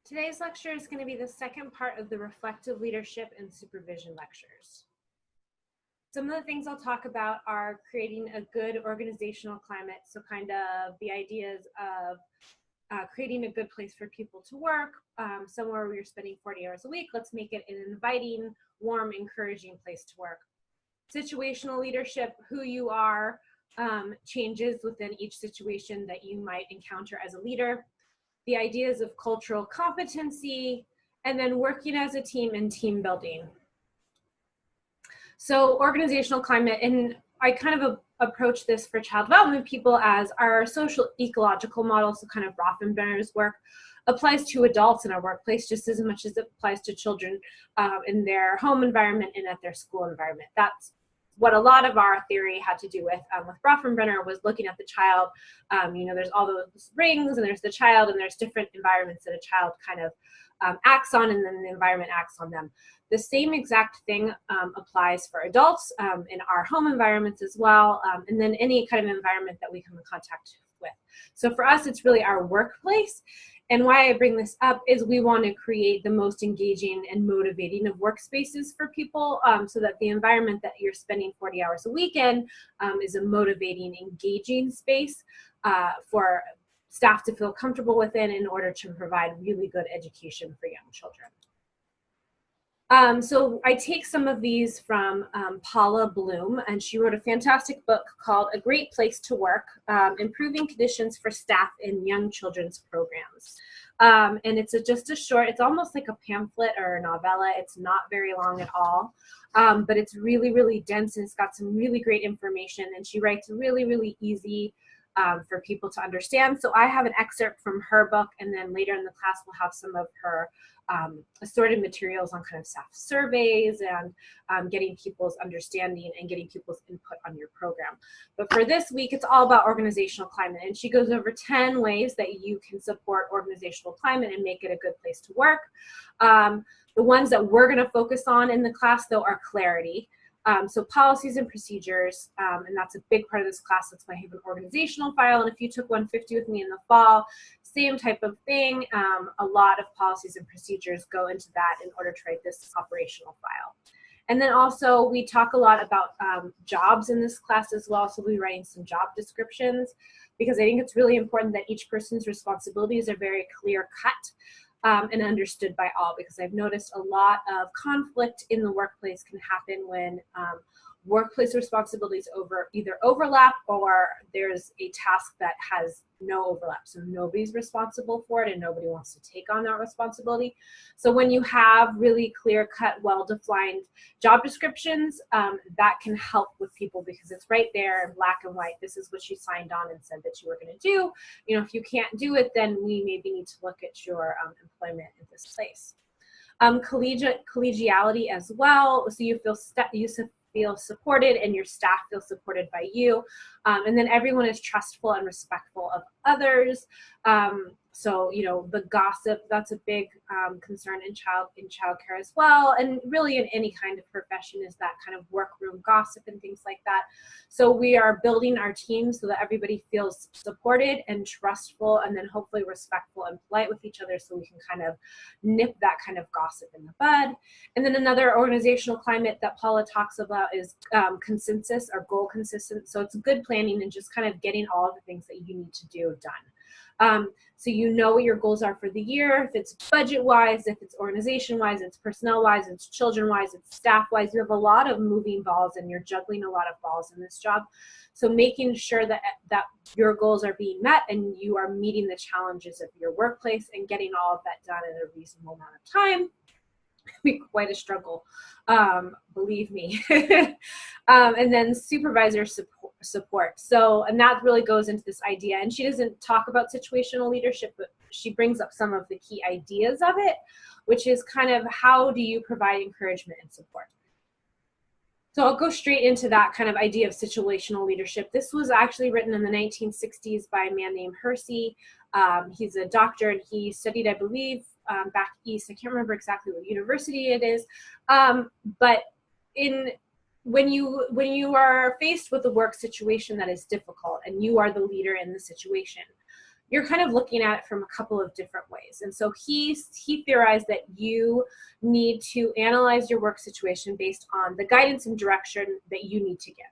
Today's lecture is going to be the second part of the reflective leadership and supervision lectures. Some of the things I'll talk about are creating a good organizational climate, so kind of the ideas of creating a good place for people to work, somewhere where you're spending 40 hours a week. Let's make it an inviting, warm, encouraging place to work. Situational leadership, who you are, changes within each situation that you might encounter as a leader. The ideas of cultural competency, and then working as a team and team building. So organizational climate, and I kind of approach this for child development people as our social ecological model, so kind of Rothenberg's work, applies to adults in our workplace just as much as it applies to children in their home environment and at their school environment. That's what a lot of our theory had to do with Rothenberg, was looking at the child. You know, there's all those rings, and there's the child, and there's different environments that a child kind of acts on, and then the environment acts on them. The same exact thing applies for adults in our home environments as well, and then any kind of environment that we come in contact with. So for us, it's really our workplace. And why I bring this up is we want to create the most engaging and motivating of workspaces for people, so that the environment that you're spending 40 hours a week in is a motivating, engaging space for staff to feel comfortable within in order to provide really good education for young children. So I take some of these from Paula Bloom, and she wrote a fantastic book called A Great Place to Work, Improving Conditions for Staff in Young Children's Programs. And it's just a short, it's almost like a pamphlet or a novella. It's not very long at all, but it's really, really dense, and it's got some really great information, and she writes really, really easy for people to understand. So I have an excerpt from her book, and then later in the class we'll have some of her assorted materials on kind of staff surveys and getting people's understanding and getting people's input on your program. But for this week, it's all about organizational climate, and she goes over 10 ways that you can support organizational climate and make it a good place to work. The ones that we're going to focus on in the class, though, are clarity. So policies and procedures, and that's a big part of this class. That's why I have an organizational file, and if you took 150 with me in the fall, same type of thing. A lot of policies and procedures go into that in order to write this operational file. And then also we talk a lot about jobs in this class as well, so we'll be writing some job descriptions, because I think it's really important that each person's responsibilities are very clear cut. And understood by all, because I've noticed a lot of conflict in the workplace can happen when workplace responsibilities either overlap, or there's a task that has no overlap. So nobody's responsible for it and nobody wants to take on that responsibility. So when you have really clear-cut, well-defined job descriptions, that can help with people, because it's right there in black and white. This is what you signed on and said that you were going to do. You know, if you can't do it, then we maybe need to look at your employment in this place. Collegiality as well, so you feel supported and your staff feels supported by you, and then everyone is trustful and respectful of others. So, you know, the gossip, that's a big concern in childcare as well, and really in any kind of profession, is that kind of workroom gossip and things like that. So we are building our team so that everybody feels supported and trustful, and then hopefully respectful and polite with each other, so we can kind of nip that kind of gossip in the bud. And then another organizational climate that Paula talks about is consensus or goal consistent. So it's good planning and just kind of getting all of the things that you need to do done. So you know what your goals are for the year, if it's budget-wise, if it's organization-wise, it's personnel-wise, it's children-wise, it's staff-wise. You have a lot of moving balls and you're juggling a lot of balls in this job. So making sure that your goals are being met and you are meeting the challenges of your workplace and getting all of that done in a reasonable amount of time be quite a struggle, believe me. And then supervisor support. So, and that really goes into this idea, and she doesn't talk about situational leadership, but she brings up some of the key ideas of it, which is kind of how do you provide encouragement and support. So I'll go straight into that kind of idea of situational leadership. This was actually written in the 1960s by a man named Hersey. He's a doctor, and he studied, I believe, back east. I can't remember exactly what university it is, but when you are faced with a work situation that is difficult and you are the leader in the situation, you're kind of looking at it from a couple of different ways. And so he theorized that you need to analyze your work situation based on the guidance and direction that you need to give.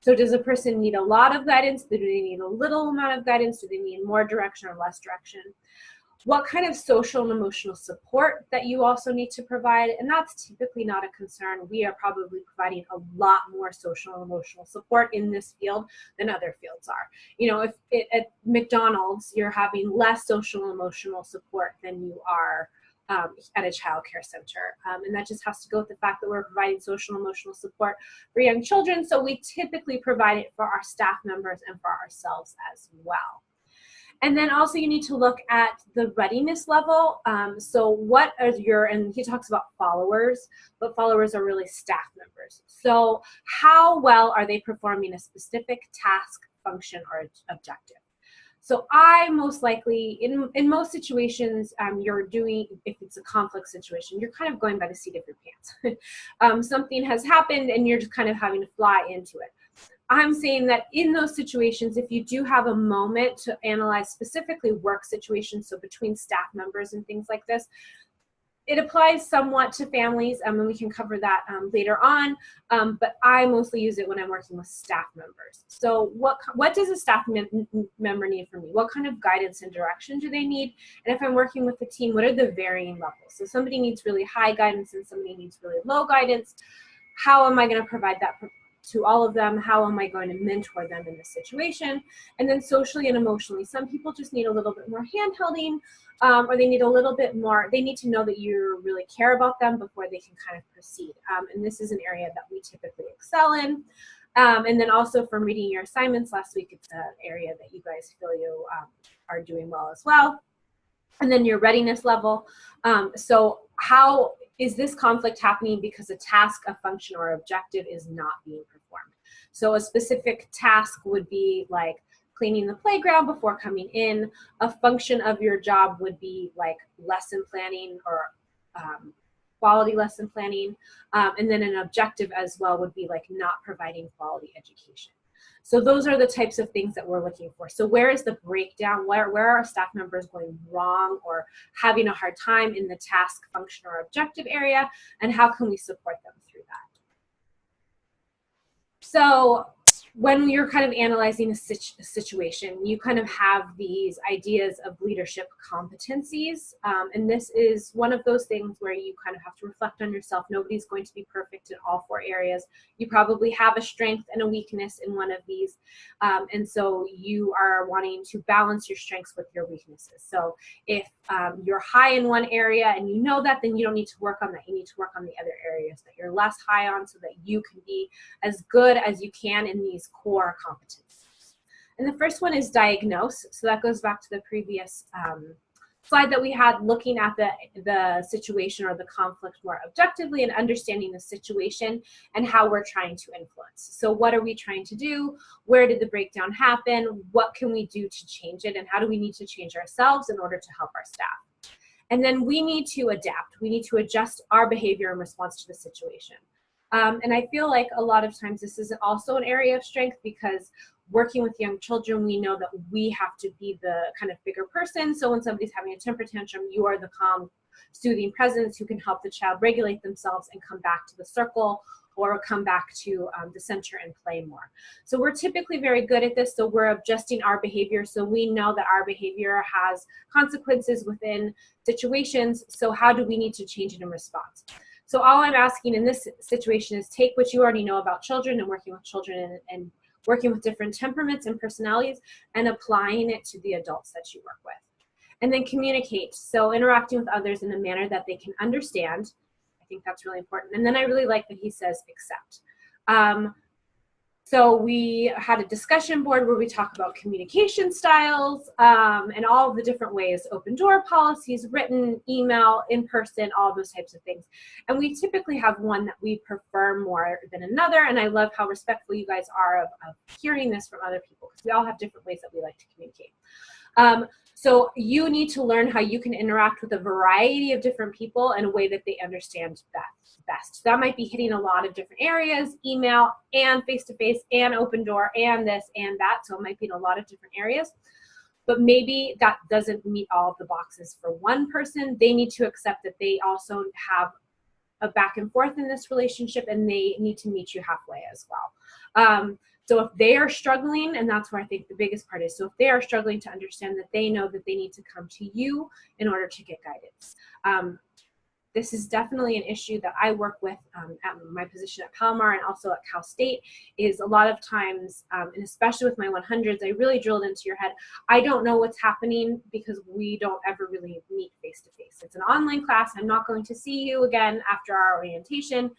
So does a person need a lot of guidance? Do they need a little amount of guidance? Do they need more direction or less direction? What kind of social and emotional support that you also need to provide, and that's typically not a concern. We are probably providing a lot more social and emotional support in this field than other fields are. You know, if at McDonald's you're having less social and emotional support than you are at a child care center. And that just has to go with the fact that we're providing social and emotional support for young children, so we typically provide it for our staff members and for ourselves as well. And then also you need to look at the readiness level. So what are your, and he talks about followers, but followers are really staff members. So how well are they performing a specific task, function, or objective? So I most likely, in most situations, you're doing, if it's a conflict situation, you're kind of going by the seat of your pants. Something has happened and you're just kind of having to fly into it. I'm saying that in those situations, if you do have a moment to analyze specifically work situations, so between staff members and things like this, it applies somewhat to families, and we can cover that later on, but I mostly use it when I'm working with staff members. So what does a staff member need from me? What kind of guidance and direction do they need? And if I'm working with a team, what are the varying levels? So somebody needs really high guidance and somebody needs really low guidance. How am I going to provide that to all of them? How am I going to mentor them in this situation? And then socially and emotionally, some people just need a little bit more hand-holding, or they need a little bit more, they need to know that you really care about them before they can kind of proceed. And this is an area that we typically excel in. And then also from reading your assignments last week, it's an area that you guys feel you are doing well as well. And then your readiness level. So how is this conflict happening because a task, a function, or objective is not being performed? So a specific task would be like cleaning the playground before coming in. A function of your job would be like lesson planning or quality lesson planning. And then an objective as well would be like not providing quality education. So those are the types of things that we're looking for. So where is the breakdown? Where are our staff members going wrong or having a hard time in the task, function, or objective area? And how can we support them through that? So when you're kind of analyzing a situation, you kind of have these ideas of leadership competencies. And this is one of those things where you kind of have to reflect on yourself. Nobody's going to be perfect in all 4 areas. You probably have a strength and a weakness in one of these. And so you are wanting to balance your strengths with your weaknesses. So if you're high in one area and you know that, then you don't need to work on that. You need to work on the other areas that you're less high on so that you can be as good as you can in these core competencies. And the first one is diagnose. So that goes back to the previous slide that we had, looking at the situation or the conflict more objectively and understanding the situation and how we're trying to influence. So what are we trying to do? Where did the breakdown happen? What can we do to change it? And how do we need to change ourselves in order to help our staff? And then we need to adapt. We need to adjust our behavior in response to the situation. And I feel like a lot of times this is also an area of strength, because working with young children, we know that we have to be the kind of bigger person. So when somebody's having a temper tantrum, you are the calm, soothing presence who can help the child regulate themselves and come back to the circle or come back to the center and play more. So we're typically very good at this. So we're adjusting our behavior. So we know that our behavior has consequences within situations. So how do we need to change it in response? So all I'm asking in this situation is take what you already know about children and working with children and working with different temperaments and personalities and applying it to the adults that you work with. And then communicate. So interacting with others in a manner that they can understand. I think that's really important. And then I really like that he says accept. So we had a discussion board where we talk about communication styles and all of the different ways, open door policies, written, email, in person, all those types of things. And we typically have one that we prefer more than another. And I love how respectful you guys are of hearing this from other people, because we all have different ways that we like to communicate. So you need to learn how you can interact with a variety of different people in a way that they understand best. So that might be hitting a lot of different areas, email and face-to-face and open door and this and that. So it might be in a lot of different areas. but maybe that doesn't meet all of the boxes for one person. They need to accept that they also have a back and forth in this relationship, and they need to meet you halfway as well. So if they are struggling, and that's where I think the biggest part is, so if they are struggling to understand that they know that they need to come to you in order to get guidance. This is definitely an issue that I work with at my position at Palomar and also at Cal State, is a lot of times, and especially with my 100s, I really drilled into your head, I don't know what's happening because we don't ever really meet face to face. It's an online class. I'm not going to see you again after our orientation.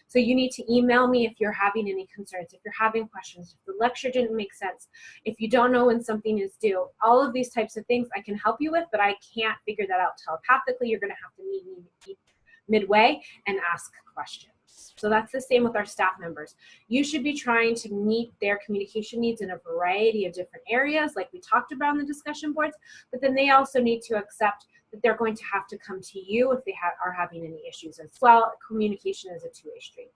So you need to email me if you're having any concerns, if you're having questions, if the lecture didn't make sense, if you don't know when something is due. All of these types of things I can help you with, but I can't figure that out telepathically. You're going to have to meet me midway and ask questions. So that's the same with our staff members. You should be trying to meet their communication needs in a variety of different areas, like we talked about in the discussion boards, but then they also need to accept that they're going to have to come to you if they are having any issues as well. Communication is a two-way street.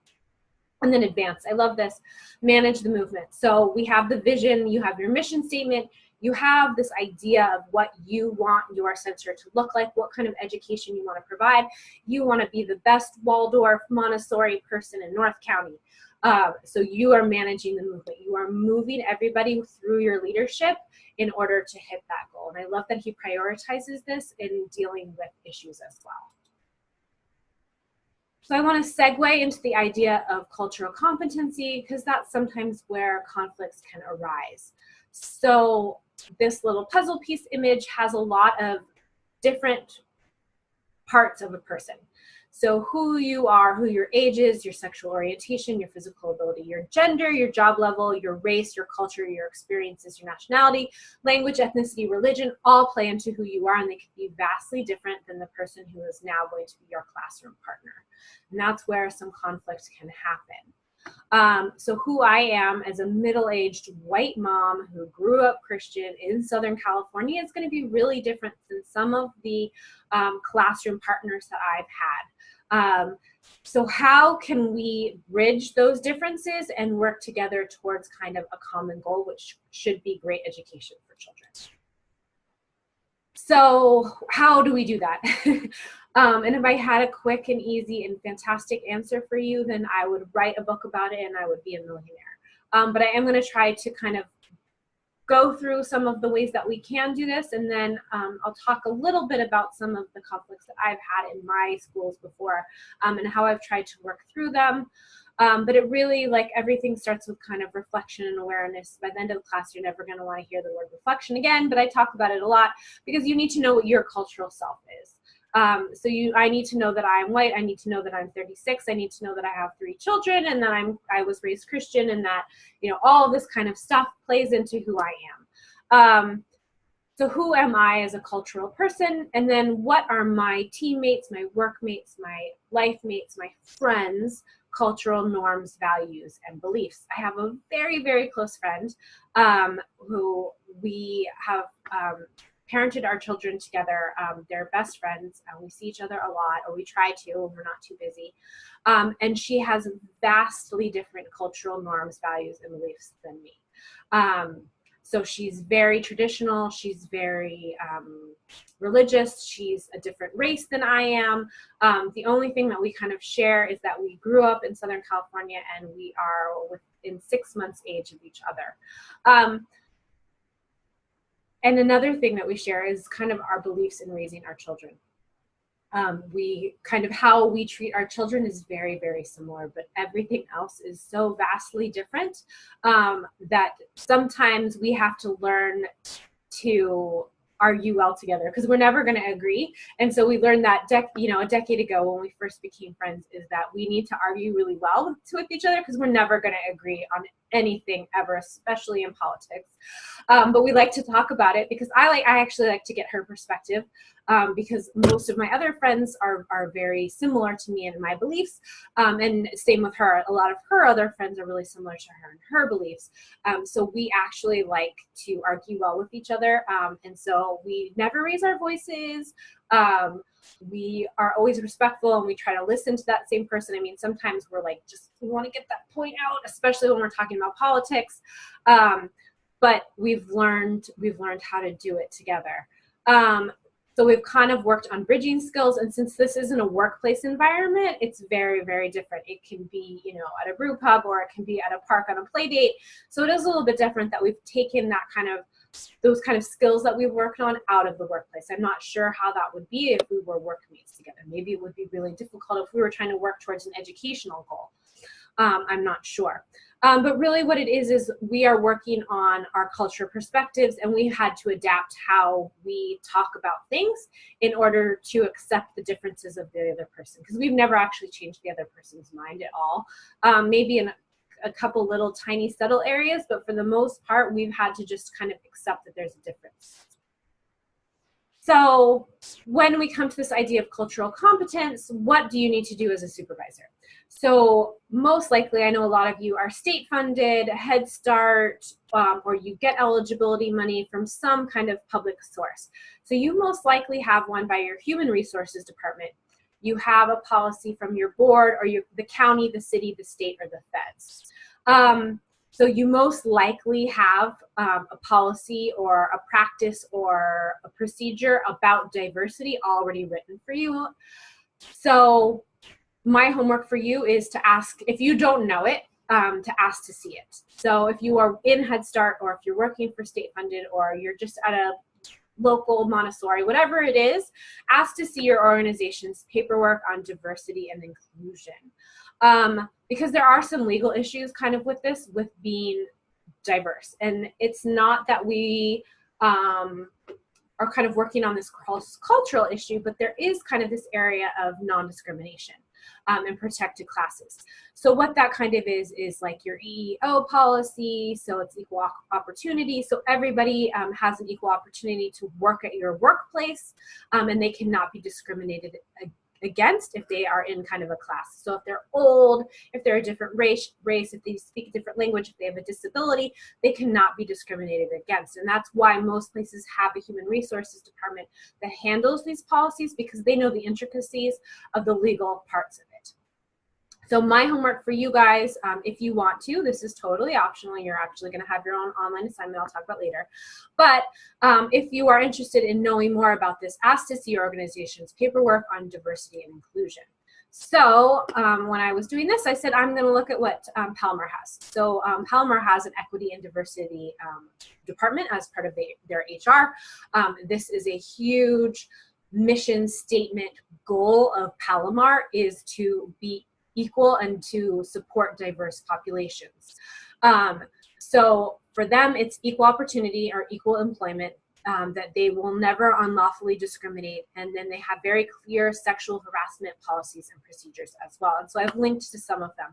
And then advance. I love this. Manage the movement. So we have the vision, you have your mission statement, you have this idea of what you want your center to look like, what kind of education you want to provide. You want to be the best Waldorf Montessori person in North County. So you are managing the movement. You are moving everybody through your leadership in order to hit that goal. And I love that he prioritizes this in dealing with issues as well. So I want to segue into the idea of cultural competency, because that's sometimes where conflicts can arise. So this little puzzle piece image has a lot of different parts of a person. So who you are, who your age is, your sexual orientation, your physical ability, your gender, your job level, your race, your culture, your experiences, your nationality, language, ethnicity, religion, all play into who you are, and they can be vastly different than the person who is now going to be your classroom partner. And that's where some conflict can happen. So who I am as a middle-aged white mom who grew up Christian in Southern California is going to be really different than some of the classroom partners that I've had. So how can we bridge those differences and work together towards kind of a common goal, which should be great education for children? So how do we do that? And if I had a quick and easy and fantastic answer for you, then I would write a book about it and I would be a millionaire. But I am going to try to kind of go through some of the ways that we can do this, and then I'll talk a little bit about some of the conflicts that I've had in my schools before, and how I've tried to work through them. But it really, like everything, starts with kind of reflection and awareness. By the end of the class, you're never going to want to hear the word reflection again, but I talk about it a lot because you need to know what your cultural self is. I need to know that I'm white. I need to know that I'm 36. I need to know that I have 3 children and that I was raised Christian, and that, you know, all of this kind of stuff plays into who I am. So who am I as a cultural person? And then what are my teammates, my workmates, my life mates, my friends' cultural norms, values, and beliefs? I have a very, very close friend who we have parented our children together. They're best friends, and we see each other a lot, or we try to when we're not too busy. And she has vastly different cultural norms, values, and beliefs than me. So she's very traditional. She's very religious. She's a different race than I am. The only thing that we kind of share is that we grew up in Southern California, and we are within 6 months age of each other. And another thing that we share is kind of our beliefs in raising our children. We kind of, how we treat our children is very, very similar, but everything else is so vastly different that sometimes we have to learn to argue well together, because we're never going to agree. And so we learned that a decade ago when we first became friends, is that we need to argue really well with each other, because we're never going to agree on anything ever, especially in politics. But we like to talk about it because I actually like to get her perspective, because most of my other friends are very similar to me and my beliefs, and same with her. A lot of her other friends are really similar to her and her beliefs. So we actually like to argue well with each other, and so we never raise our voices. We are always respectful, and we try to listen to that same person. I mean, sometimes we're like, we want to get that point out, especially when we're talking about politics. but we've learned how to do it together. So we've kind of worked on bridging skills, and since this isn't a workplace environment, it's very, very different. It can be, you know, at a brew pub, or it can be at a park on a play date. So it is a little bit different that we've taken that kind of, those kind of skills that we've worked on out of the workplace. I'm not sure how that would be if we were workmates together. Maybe it would be really difficult if we were trying to work towards an educational goal. I'm not sure. But really what it is we are working on our culture perspectives, and we had to adapt how we talk about things in order to accept the differences of the other person, because we've never actually changed the other person's mind at all. Maybe in a couple little tiny subtle areas, but for the most part, we've had to just kind of accept that there's a difference. So when we come to this idea of cultural competence, what do you need to do as a supervisor? So most likely, I know a lot of you are state funded, Head Start, or you get eligibility money from some kind of public source. So you most likely have one by your human resources department. You have a policy from your board, or the county, the city, the state, or the feds. So you most likely have a policy or a practice or a procedure about diversity already written for you. So my homework for you is to ask, if you don't know it, to ask to see it. So if you are in Head Start, or if you're working for state funded, or you're just at a local Montessori, whatever it is, ask to see your organization's paperwork on diversity and inclusion. Because there are some legal issues kind of with this, with being diverse. And it's not that we are kind of working on this cultural issue, but there is kind of this area of non-discrimination and protected classes. So what that kind of is like your EEO policy. So it's equal opportunity. So everybody has an equal opportunity to work at your workplace, and they cannot be discriminated against if they are in kind of a class. So if they're old, if they're a different race, if they speak a different language, if they have a disability, they cannot be discriminated against. And that's why most places have a human resources department that handles these policies, because they know the intricacies of the legal parts of it. So my homework for you guys, if you want to, this is totally optional. You're actually going to have your own online assignment I'll talk about later. But if you are interested in knowing more about this, ask to see your organization's paperwork on diversity and inclusion. So when I was doing this, I said, I'm going to look at what Palomar has. So Palomar has an equity and diversity department as part of their HR. This is a huge mission statement goal of Palomar, is to be equal and to support diverse populations. So for them, it's equal opportunity or equal employment, that they will never unlawfully discriminate. And then they have very clear sexual harassment policies and procedures as well. And so I've linked to some of them.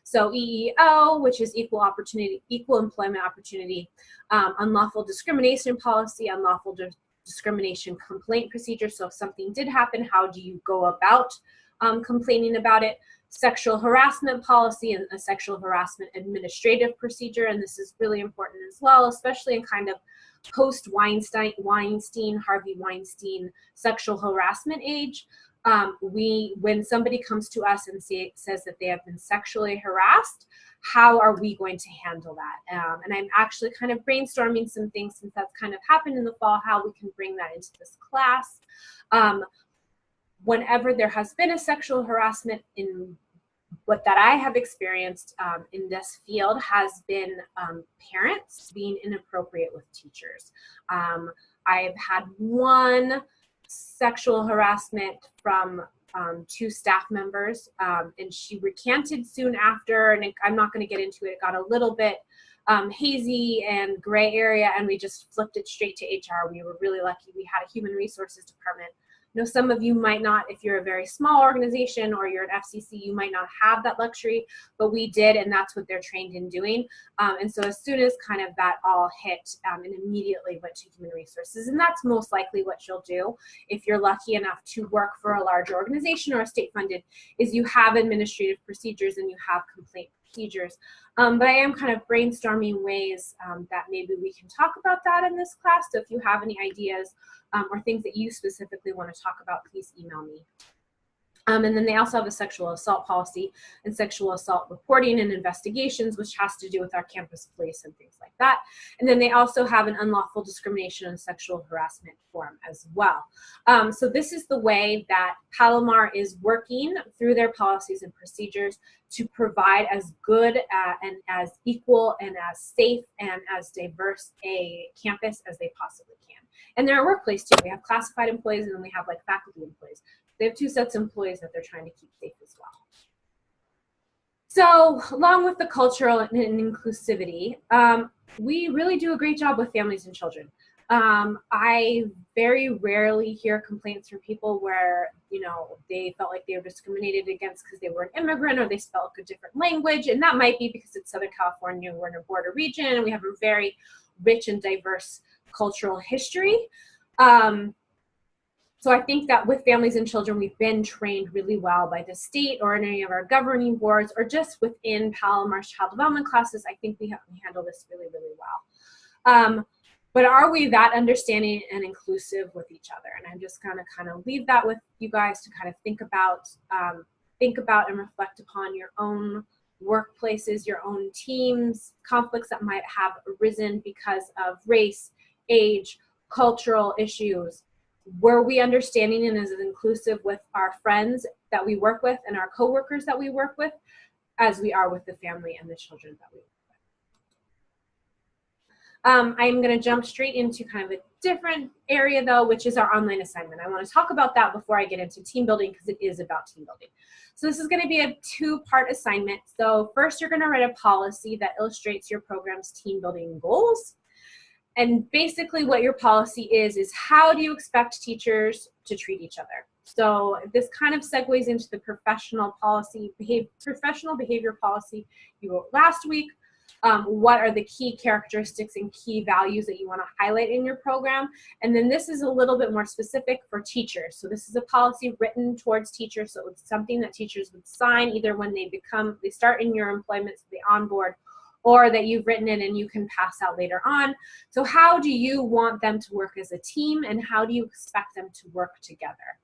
So EEO, which is equal opportunity, equal employment opportunity, unlawful discrimination policy, unlawful discrimination complaint procedure. So if something did happen, how do you go about complaining about it? Sexual harassment policy and a sexual harassment administrative procedure. And this is really important as well, especially in kind of post-Weinstein, Harvey Weinstein sexual harassment age. When somebody comes to us and says that they have been sexually harassed, how are we going to handle that? And I'm actually kind of brainstorming some things, since that's kind of happened in the fall, how we can bring that into this class. Whenever there has been a sexual harassment, in what that I have experienced in this field has been parents being inappropriate with teachers. I've had one sexual harassment from 2 staff members, and she recanted soon after, and I'm not going to get into it. It got a little bit hazy and gray area, and we just flipped it straight to HR. We were really lucky. We had a human resources department. You know, some of you might not, if you're a very small organization or you're an FCC, you might not have that luxury, but we did, and that's what they're trained in doing. And so as soon as kind of that all hit, and immediately went to human resources. And that's most likely what you'll do if you're lucky enough to work for a large organization or a state funded, is you have administrative procedures and you have complaint procedures. But I am kind of brainstorming ways that maybe we can talk about that in this class. So if you have any ideas or things that you specifically want to talk about, please email me. And then they also have a sexual assault policy and sexual assault reporting and investigations, which has to do with our campus police and things like that. And then they also have an unlawful discrimination and sexual harassment form as well. So this is the way that Palomar is working through their policies and procedures to provide as good and as equal and as safe and as diverse a campus as they possibly can. And they're a workplace too. We have classified employees and then we have like faculty employees. They have two sets of employees that they're trying to keep safe as well. So along with the cultural and inclusivity, we really do a great job with families and children. I very rarely hear complaints from people where, you know, they felt like they were discriminated against because they were an immigrant or they spoke a different language. And that might be because it's Southern California, we're in a border region, and we have a very rich and diverse cultural history. So I think that with families and children, we've been trained really well by the state or in any of our governing boards or just within Palomar's child development classes. I think we handle this really, really well. But are we that understanding and inclusive with each other? And I'm just gonna kind of leave that with you guys to kind of think about and reflect upon your own workplaces, your own teams, conflicts that might have arisen because of race, age, cultural issues. Were we understanding and as inclusive with our friends that we work with and our coworkers that we work with as we are with the family and the children that we work with? I'm going to jump straight into kind of a different area though, which is our online assignment. I want to talk about that before I get into team building because it is about team building. So this is going to be a two-part assignment. So first you're going to write a policy that illustrates your program's team building goals. And basically what your policy is how do you expect teachers to treat each other? So this kind of segues into the professional behavior policy you wrote last week. What are the key characteristics and key values that you want to highlight in your program? And then this is a little bit more specific for teachers. So this is a policy written towards teachers. So it's something that teachers would sign either when they start in your employment, so they onboard, or that you've written it and you can pass out later on. So how do you want them to work as a team and how do you expect them to work together?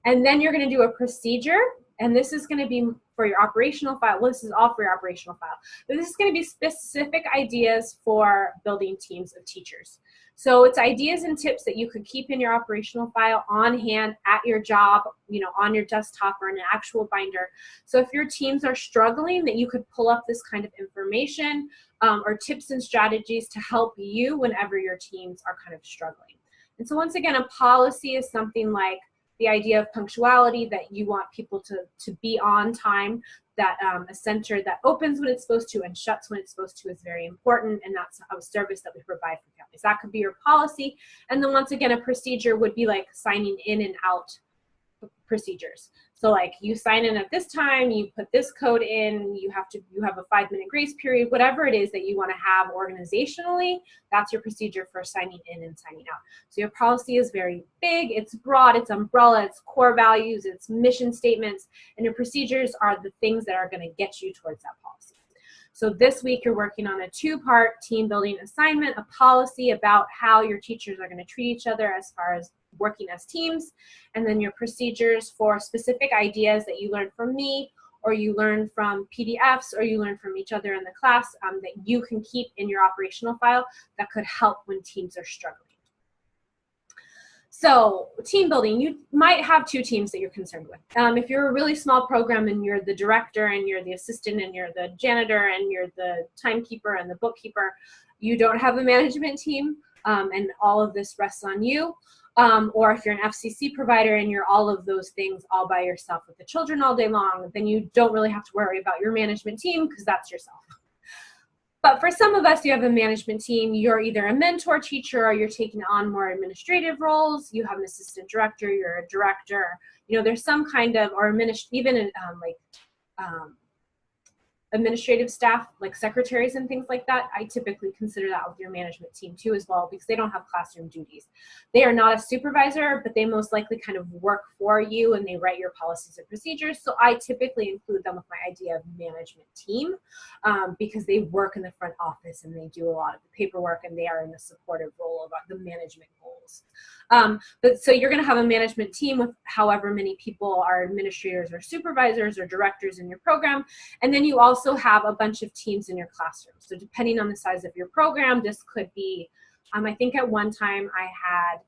And then you're going to do a procedure, and this is going to be for your operational file. Well, this is all for your operational file, but this is going to be specific ideas for building teams of teachers. So it's ideas and tips that you could keep in your operational file on hand at your job, you know, on your desktop or in an actual binder. So if your teams are struggling, that you could pull up this kind of information or tips and strategies to help you whenever your teams are kind of struggling. And so once again, a policy is something like the idea of punctuality, that you want people to be on time, that a center that opens when it's supposed to and shuts when it's supposed to is very important, and that's a service that we provide for families. That could be your policy. And then once again, a procedure would be like signing in and out procedures. So like you sign in at this time, you put this code in, you have a 5-minute grace period, whatever it is that you want to have organizationally, that's your procedure for signing in and signing out. So your policy is very big, it's broad, it's umbrella, it's core values, it's mission statements, and your procedures are the things that are going to get you towards that policy. So this week you're working on a 2-part team building assignment, a policy about how your teachers are going to treat each other as far as working as teams, and then your procedures for specific ideas that you learned from me or you learned from PDFs or you learned from each other in the class that you can keep in your operational file that could help when teams are struggling. So team building, you might have 2 teams that you're concerned with. If you're a really small program and you're the director and you're the assistant and you're the janitor and you're the timekeeper and the bookkeeper, you don't have a management team and all of this rests on you. Or if you're an FCC provider and you're all of those things all by yourself with the children all day long, then you don't really have to worry about your management team because that's yourself. But for some of us, you have a management team. You're either a mentor teacher or you're taking on more administrative roles. You have an assistant director, you're a director. You know, there's some kind of, or even administrative staff, like secretaries and things like that. I typically consider that with your management team too as well, because they don't have classroom duties. They are not a supervisor, but they most likely kind of work for you and they write your policies and procedures. So I typically include them with my idea of management team because they work in the front office and they do a lot of the paperwork and they are in the supportive role of the management goals. But so you're going to have a management team with however many people are administrators or supervisors or directors in your program. And then you also have a bunch of teams in your classroom. So depending on the size of your program, this could be, I think at one time I had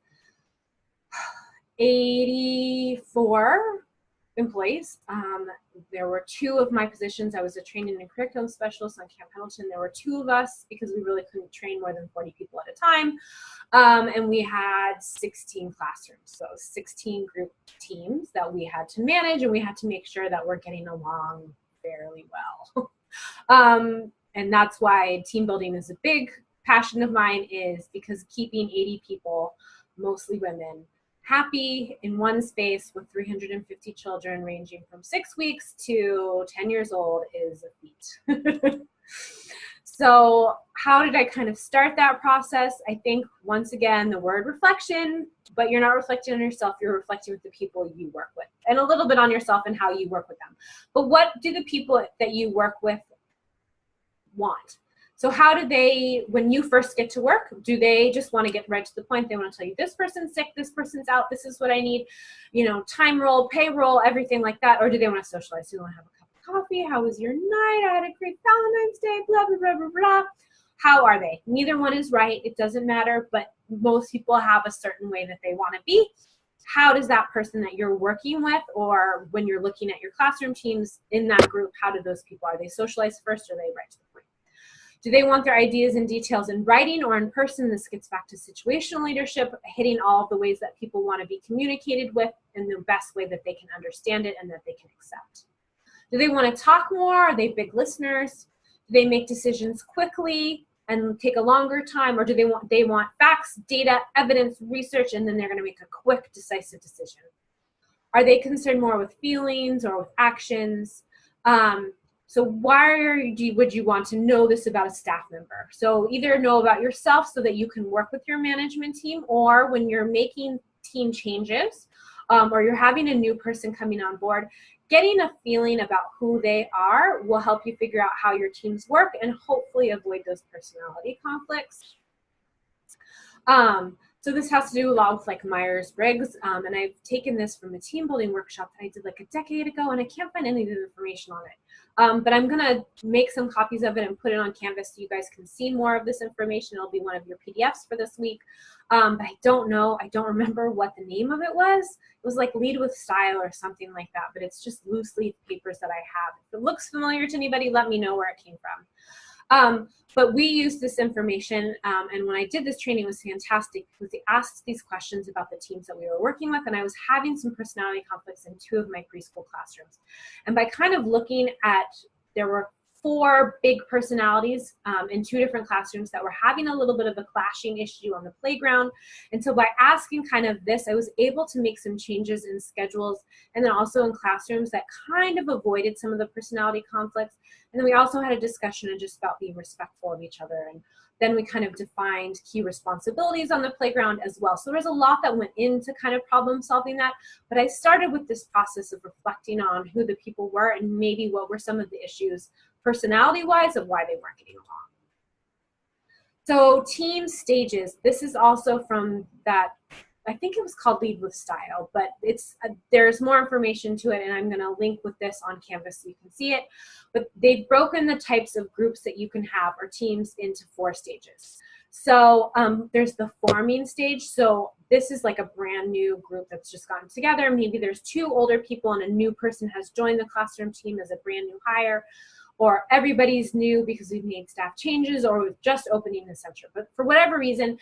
84 employees. There were 2 of my positions. I was a training and curriculum specialist on Camp Pendleton. There were 2 of us because we really couldn't train more than 40 people at a time. And we had 16 classrooms, so 16 group teams that we had to manage, and we had to make sure that we're getting along fairly well. And that's why team building is a big passion of mine, is because keeping 80 people, mostly women, happy in one space with 350 children ranging from 6 weeks to 10 years old is a feat. So how did I kind of start that process? I think, once again, the word reflection, but you're not reflecting on yourself, you're reflecting with the people you work with, and a little bit on yourself and how you work with them. But what do the people that you work with want? So how do they, when you first get to work, do they just want to get right to the point? They want to tell you, this person's sick, this person's out, this is what I need, you know, time roll, payroll, everything like that? Or do they want to socialize? Do they want to have a cup of coffee? How was your night? I had a great Valentine's Day, blah, blah, blah, blah, blah. How are they? Neither one is right. It doesn't matter, but most people have a certain way that they want to be. How does that person that you're working with, or when you're looking at your classroom teams in that group, how do those people, are they socialized first, or are they right to the point? Do they want their ideas and details in writing or in person? This gets back to situational leadership, hitting all of the ways that people want to be communicated with in the best way that they can understand it and that they can accept. Do they want to talk more? Are they big listeners? Do they make decisions quickly and take a longer time? Or do they want facts, data, evidence, research, and then they're going to make a quick, decisive decision? Are they concerned more with feelings or with actions? So why would you want to know this about a staff member? So either know about yourself so that you can work with your management team, or when you're making team changes, or you're having a new person coming on board, getting a feeling about who they are will help you figure out how your teams work and hopefully avoid those personality conflicts. So this has to do a lot with like Myers-Briggs, and I've taken this from a team building workshop that I did like a decade ago, and I can't find any of the information on it. But I'm gonna make some copies of it and put it on Canvas so you guys can see more of this information. It'll be one of your PDFs for this week. But I don't remember what the name of it was. It was like Lead with Style or something like that, but it's just loose leaf papers that I have. If it looks familiar to anybody, let me know where it came from. But we used this information, and when I did this training, it was fantastic because they asked these questions about the teams that we were working with, and I was having some personality conflicts in 2 of my preschool classrooms. And by kind of looking at, there were 4 big personalities in 2 different classrooms that were having a little bit of a clashing issue on the playground. And so by asking kind of this, I was able to make some changes in schedules and then also in classrooms that kind of avoided some of the personality conflicts. And then we also had a discussion just about being respectful of each other. And then we kind of defined key responsibilities on the playground as well. So there's a lot that went into kind of problem solving that. But I started with this process of reflecting on who the people were and maybe what were some of the issues personality-wise of why they weren't getting along. So team stages, this is also from that, I think it was called Lead with Style, but there's more information to it, and I'm going to link with this on Canvas so you can see it. But they've broken the types of groups that you can have, or teams, into 4 stages. So there's the forming stage. So this is like a brand new group that's just gotten together. Maybe there's 2 older people and a new person has joined the classroom team as a brand new hire, or everybody's new because we've made staff changes, or we're just opening the center. But for whatever reason,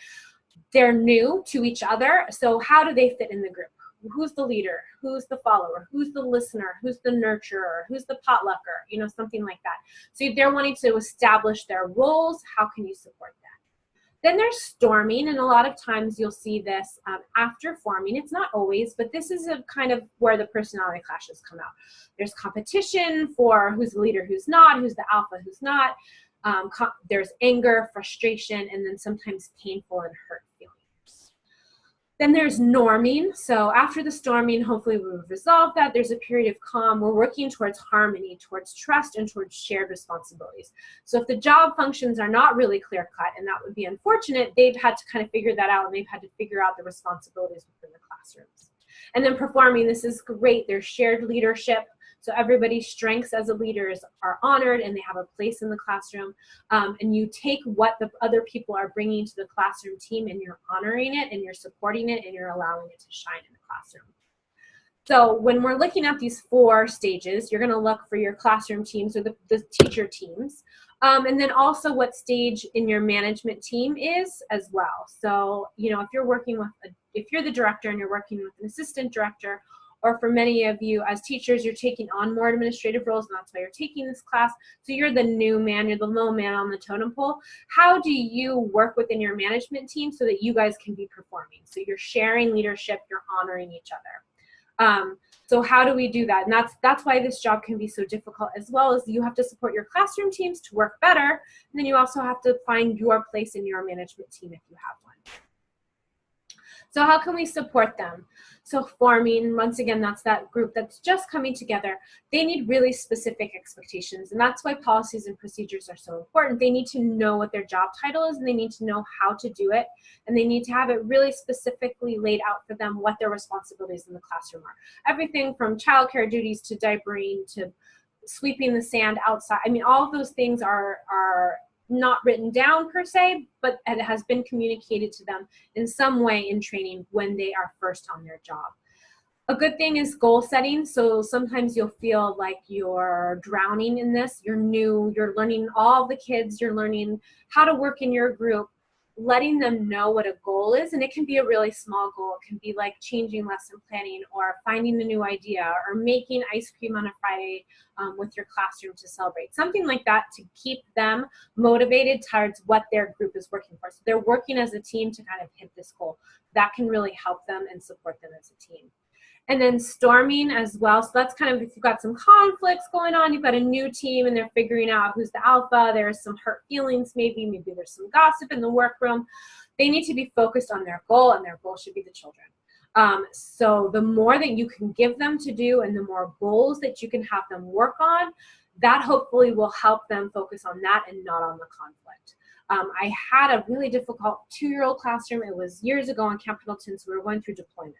they're new to each other. So how do they fit in the group? Who's the leader? Who's the follower? Who's the listener? Who's the nurturer? Who's the potlucker? You know, something like that. So they're wanting to establish their roles. How can you support that? Then there's storming, and a lot of times you'll see this after forming. It's not always, but this is a kind of where the personality clashes come out. There's competition for who's the leader, who's not, who's the alpha, who's not. There's anger, frustration, and then sometimes painful and hurt feelings. Then there's norming. So after the storming, hopefully we've resolved that. There's a period of calm. We're working towards harmony, towards trust, and towards shared responsibilities. So if the job functions are not really clear cut, and that would be unfortunate, they've had to kind of figure that out, and they've had to figure out the responsibilities within the classrooms. And then performing, this is great. There's shared leadership. So everybody's strengths as a leaders are honored and they have a place in the classroom. And you take what the other people are bringing to the classroom team and you're honoring it and you're supporting it and you're allowing it to shine in the classroom. So when we're looking at these 4 stages, you're going to look for your classroom teams or the teacher teams. And then also what stage in your management team is as well. So, you know, if you're working with, if you're the director and you're working with an assistant director, or for many of you as teachers, you're taking on more administrative roles, and that's why you're taking this class. So you're the new man, you're the low man on the totem pole. How do you work within your management team so that you guys can be performing? So you're sharing leadership, you're honoring each other. So how do we do that? And that's why this job can be so difficult, as well as you have to support your classroom teams to work better. And then you also have to find your place in your management team if you have one. So how can we support them? So forming, once again, that's that group that's just coming together. They need really specific expectations, and that's why policies and procedures are so important. They need to know what their job title is, and they need to know how to do it, and they need to have it really specifically laid out for them what their responsibilities in the classroom are. Everything from childcare duties to diapering to sweeping the sand outside. I mean, all of those things are not written down per se, but it has been communicated to them in some way in training when they are first on their job. A good thing is goal setting. So sometimes you'll feel like you're drowning in this. You're new, you're learning all the kids, you're learning how to work in your group, letting them know what a goal is. And it can be a really small goal. It can be like changing lesson planning or finding a new idea or making ice cream on a Friday with your classroom to celebrate. Something like that to keep them motivated towards what their group is working for. So they're working as a team to kind of hit this goal. That can really help them and support them as a team. And then storming as well. So that's kind of if you've got some conflicts going on, you've got a new team and they're figuring out who's the alpha, there's some hurt feelings maybe there's some gossip in the workroom. They need to be focused on their goal, and their goal should be the children. So the more that you can give them to do and the more goals that you can have them work on, that hopefully will help them focus on that and not on the conflict. I had a really difficult 2-year-old classroom. It was years ago on Camp Pendleton, so we were going through deployment.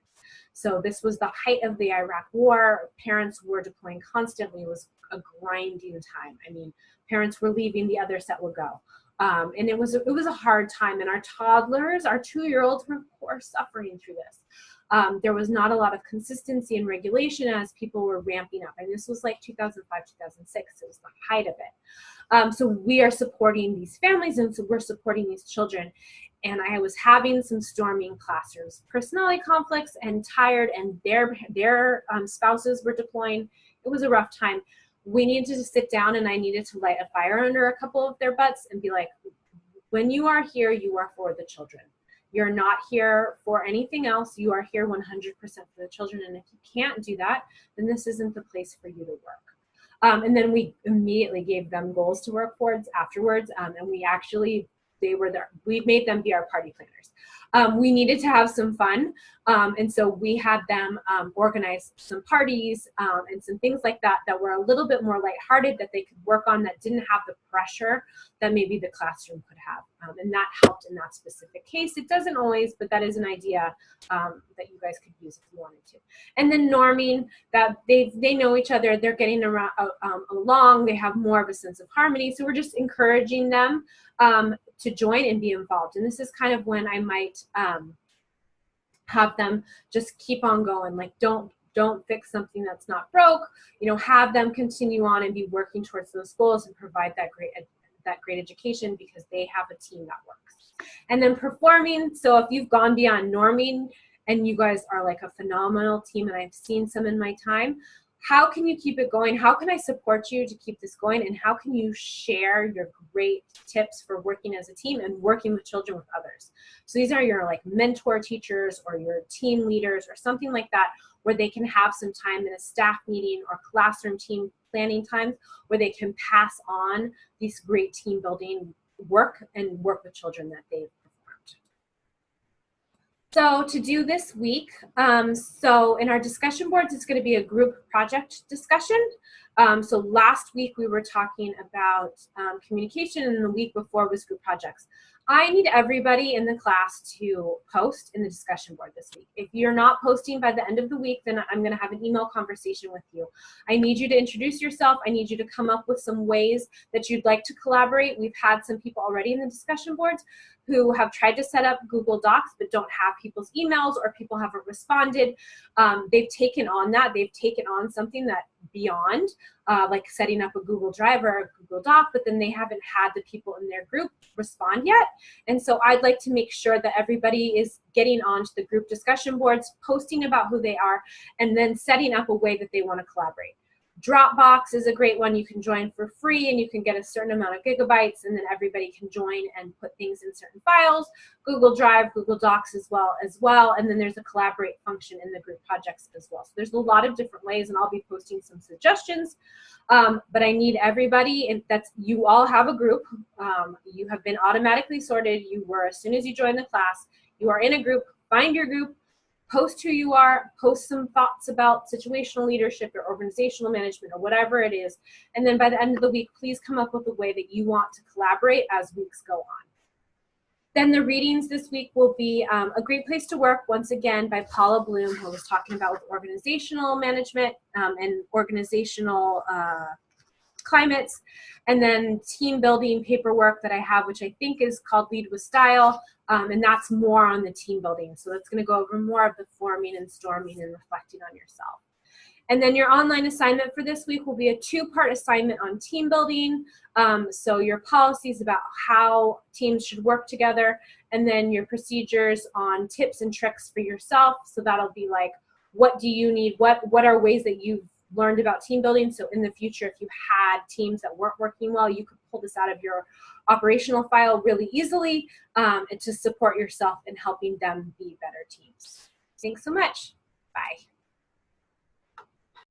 So this was the height of the Iraq War. Parents were deploying constantly. It was a grinding time. I mean, parents were leaving, the other set would go. And it was a hard time. And our toddlers, our 2-year-olds, were of course suffering through this. There was not a lot of consistency and regulation as people were ramping up. And this was like 2005, 2006. It was the height of it. So we are supporting these families, and so we're supporting these children. And I was having some storming classrooms, personality conflicts, and tired, and their spouses were deploying. It was a rough time. We needed to sit down, and I needed to light a fire under a couple of their butts and be like, when you are here, you are for the children. You're not here for anything else. You are here 100% for the children. And if you can't do that, then this isn't the place for you to work. And then we immediately gave them goals to work towards afterwards. And we actually, we made them be our party planners. We needed to have some fun. And so we had them organize some parties and some things like that that were a little bit more lighthearted that they could work on, that didn't have the pressure that maybe the classroom could have. And that helped in that specific case. It doesn't always, but that is an idea that you guys could use if you wanted to. And then norming, that they know each other, they're getting around, along, they have more of a sense of harmony. So we're just encouraging them to join and be involved. And this is kind of when I might have them just keep on going. Like, don't fix something that's not broke. You know, have them continue on and be working towards those goals and provide that great education, because they have a team that works. And then performing. So if you've gone beyond norming and you guys are like a phenomenal team, and I've seen some in my time, how can you keep it going? How can I support you to keep this going? And how can you share your great tips for working as a team and working with children with others? So these are your like mentor teachers or your team leaders or something like that, where they can have some time in a staff meeting or classroom team planning times where they can pass on these great team building work and work with children that they've performed. So to do this week, so in our discussion boards, it's going to be a group project discussion. So last week we were talking about communication, and the week before was group projects. I need everybody in the class to post in the discussion board this week. If you're not posting by the end of the week, then I'm going to have an email conversation with you. I need you to introduce yourself. I need you to come up with some ways that you'd like to collaborate. We've had some people already in the discussion boards who have tried to set up Google Docs but don't have people's emails, or people haven't responded. They've taken on that. They've taken on something that beyond like setting up a Google Drive or a Google Doc, but then they haven't had the people in their group respond yet. And so I'd like to make sure that everybody is getting onto the group discussion boards, posting about who they are, and then setting up a way that they want to collaborate. Dropbox is a great one. You can join for free and you can get a certain amount of gigabytes, and then everybody can join and put things in certain files. Google Drive, Google Docs as well. And then there's a collaborate function in the group projects as well. So there's a lot of different ways, and I'll be posting some suggestions. But I need everybody, and you all have a group. You have been automatically sorted. You were as soon as you joined the class. You are in a group. Find your group. Post who you are, post some thoughts about situational leadership or organizational management or whatever it is. And then by the end of the week, please come up with a way that you want to collaborate as weeks go on. Then the readings this week will be A Great Place to Work, once again, by Paula Bloom, who was talking about with organizational management and organizational climates, and then team building paperwork that I have, which I think is called Lead with Style, and that's more on the team building. So that's going to go over more of the forming and storming and reflecting on yourself. And then your online assignment for this week will be a 2-part assignment on team building. So your policies about how teams should work together, and then your procedures on tips and tricks for yourself. So that'll be like, what do you need? What are ways that you've learned about team building, so in the future if you had teams that weren't working well, you could pull this out of your operational file really easily and to support yourself in helping them be better teams. Thanks so much. Bye.